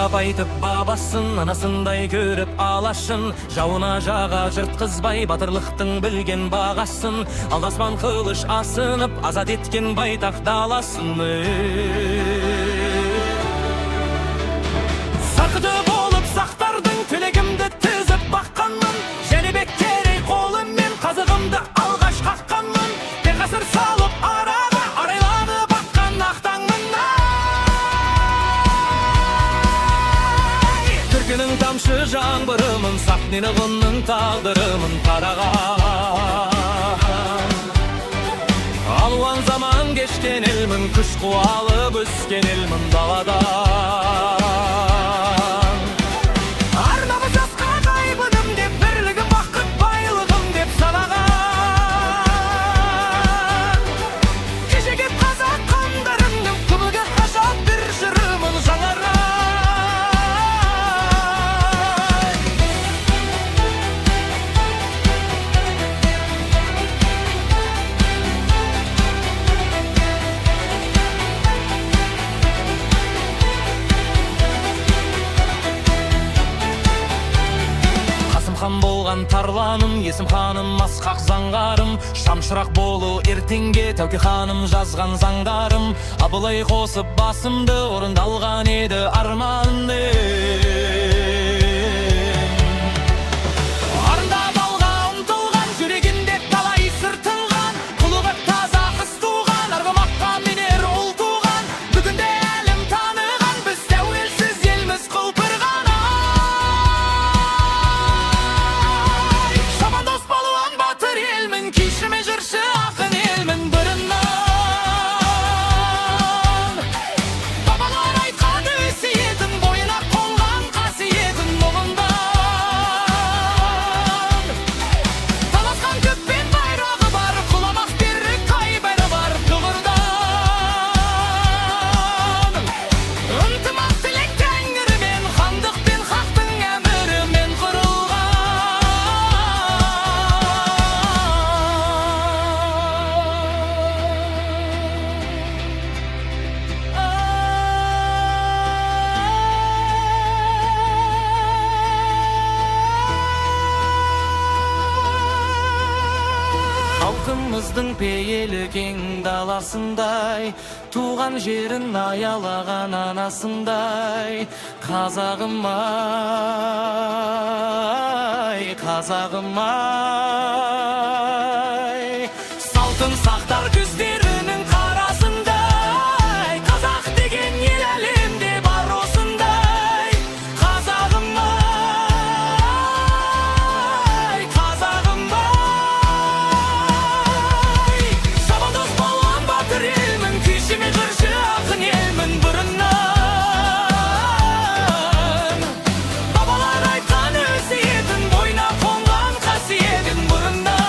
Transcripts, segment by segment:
Жырлап айтып бабасын, анасындай көріп алашын. Жауына жаға жыртқызбай, батырлықтың білген бағасын. Алдаспан қылыш асынып, азат еткен байтақ даласын. Сақыды болып сақтардың тілегімді тізіп баққанмын. Жәнібек Керей қолыммен қазығымды алғаш қаққанмын. Бір ғасыр салып араға арайланып баққан ақтаңмын. Түркінің тамшы жаңбырымын, Сахнинығының тағдырымын қараған. Алуан заман кешкен елмін, күш қуалып өскен елмін даладан. Арнамыз жасқа қайбыным деп, бірлігім бақыт байлығым деп санаған. Кешегі қазақ қандарымның күбігі қашап бір жырымын жаңарған. Хан болған тарланым, есім ханым асқақ заңғарым. Шамшырақ болу ертеңге Тәуке ханым жазған заңдарым. Абылай қосып басымды, орындалған еді арманды. Арындап алға ұмтылған, жүрегінде талай сыр тыңған. Құлығып таза қыз туған, арғымаққа менер ұл туған. Бүгінде әлем таныған, біз тәуелсіз елміз құлпырған. Кешірме жыршы ақын елмін бұрыннан. Бабалар айтқан өсиетін, бойына қонған қасиетін мұңындан. Таласқан көппен байрағы бар, құламақ берік қайбары бар тұғырдан. Ынтымақ тілек тәңірімен, хандық пен хақтың әмірімен құрылған. Халқымыздың пейілі кең даласындай, туған жерін аялаған анасындай. Қазағым ай, қазағым ай, салтын сақтар көздерінің қарасындай. Қазақ деген ел әлемде бар осындай. Қазағым ай, қазағым ай, шабандоз болған батыр елмін, күйшіме жыршы ақын елмін бұрыннан. Бабалар айтқан өсиетін, бойына қонған қасиетін бұрыннан.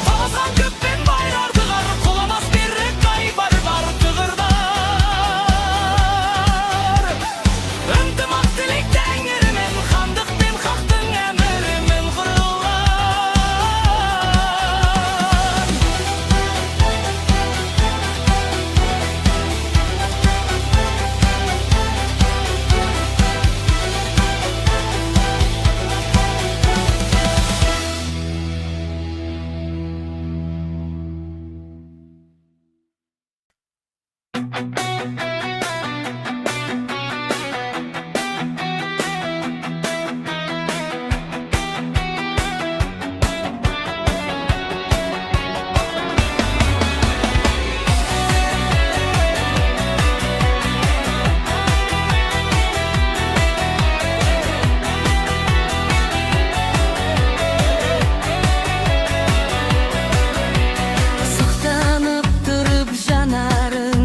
Таласқан көппен байрар тығар, құламас берік айбар бар тұғырдар. Ынтымақ тілек тәңірімен, хандық пен хақтың әмірімен құрылған. Сұқтанып тұрып жанарың,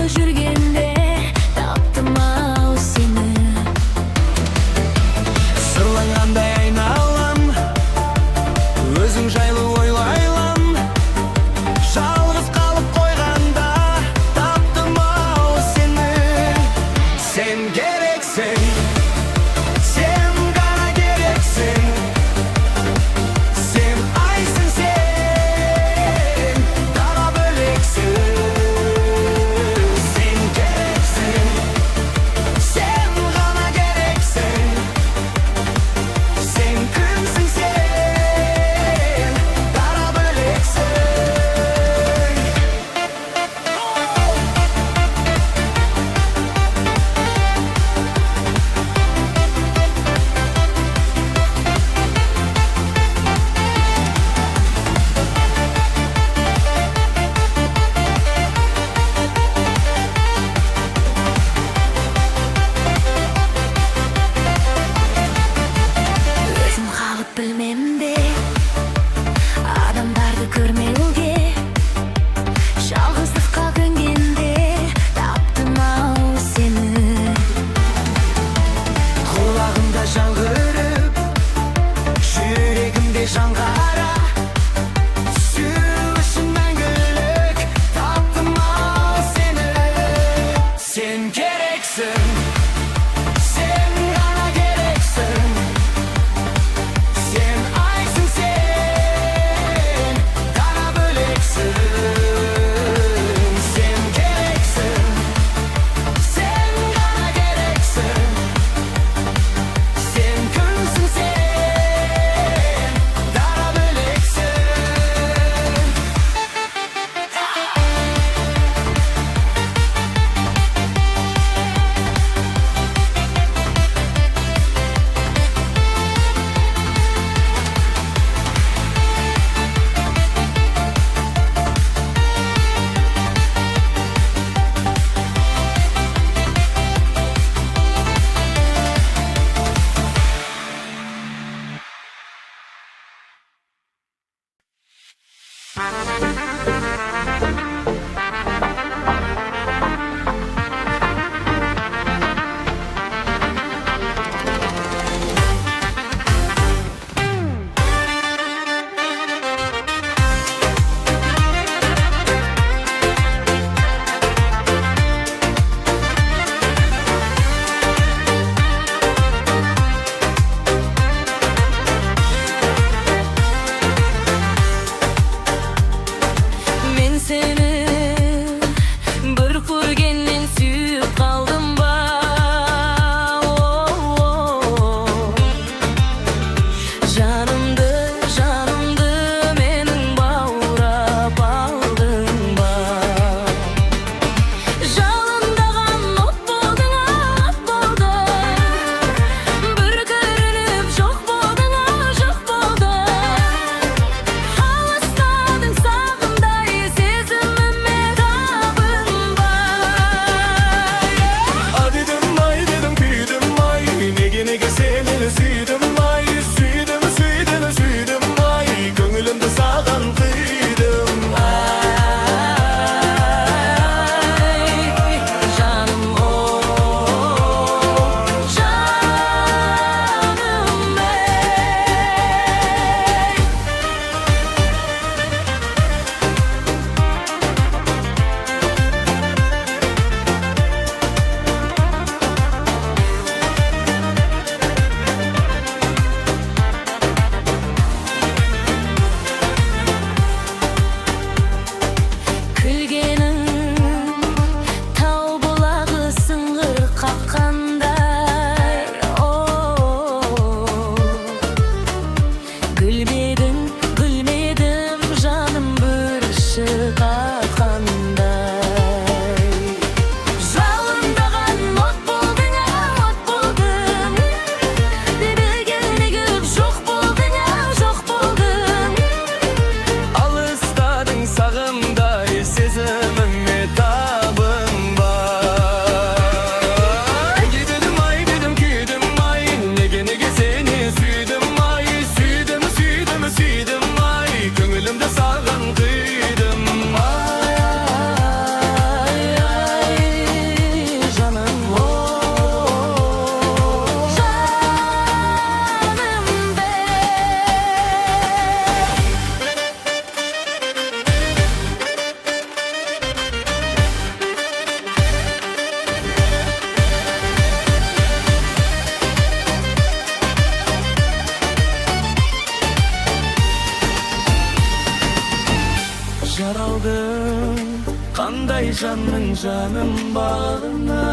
жолы жүргенде таптым-ау сені. Сырланғандай айналам, өзің жайлы ойлайлам. Жалғыз қалып қойғанда таптым-ау сені. Сен керексің, сен ғана керексің. Сен айсың, сен дара бөлексің. Сен Qanday жанның жаным bağına.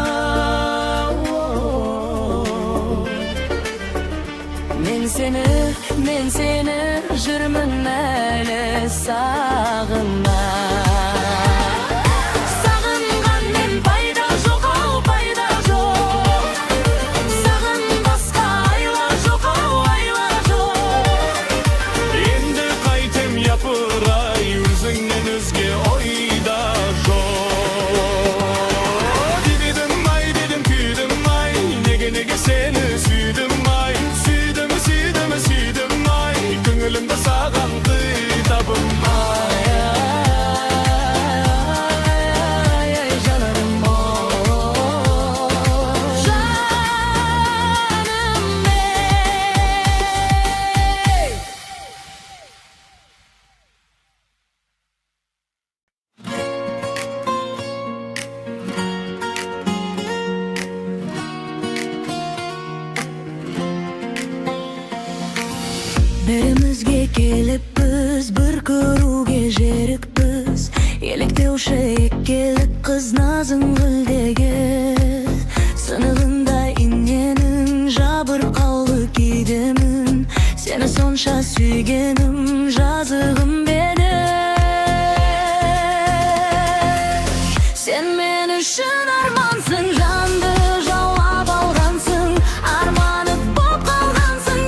Men seni жүрмін әлі сағына. Сағынғанмен пайда жоқ, ау пайда жоқ. Сағынбасқа айла жоқ, ау айла жоқ. Енді қайтем япырай, өзіңнен өзге ойда жоқ. Дедім ай, дедім күйдім ай, неге сені сүйдім ай. Сүйдім ай, көңілімді саған қитабым ай. Ай, жанарым жаным ей. Бірімізге келіппіз, бір көруге жерікпіз. Еліктеуші еккелік қыз назың гүлдегі. Сынығында иненің жабырқаулы кидемін. Сені сонша сүйгенім жазығым беді. Сен мен үшін армансың, жанды жаулап алғансың. Арманып боп қалғансың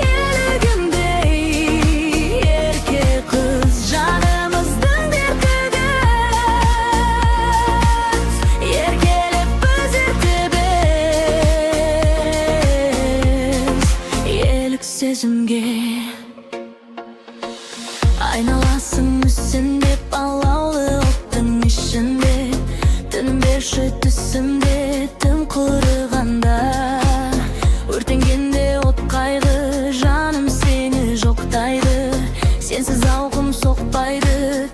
елігімдей. Ерке қыз жанымыздың беркігіз. Еркелеп біз ертебіз елік сезімге. Айналасың мүсіндеп алаулы оттың ішінде. Түнім берші түсімде тым құрығанда. Өртенгенде от қайғы, жаным сені жоқтайды. Сенсіз алғым соқпайды.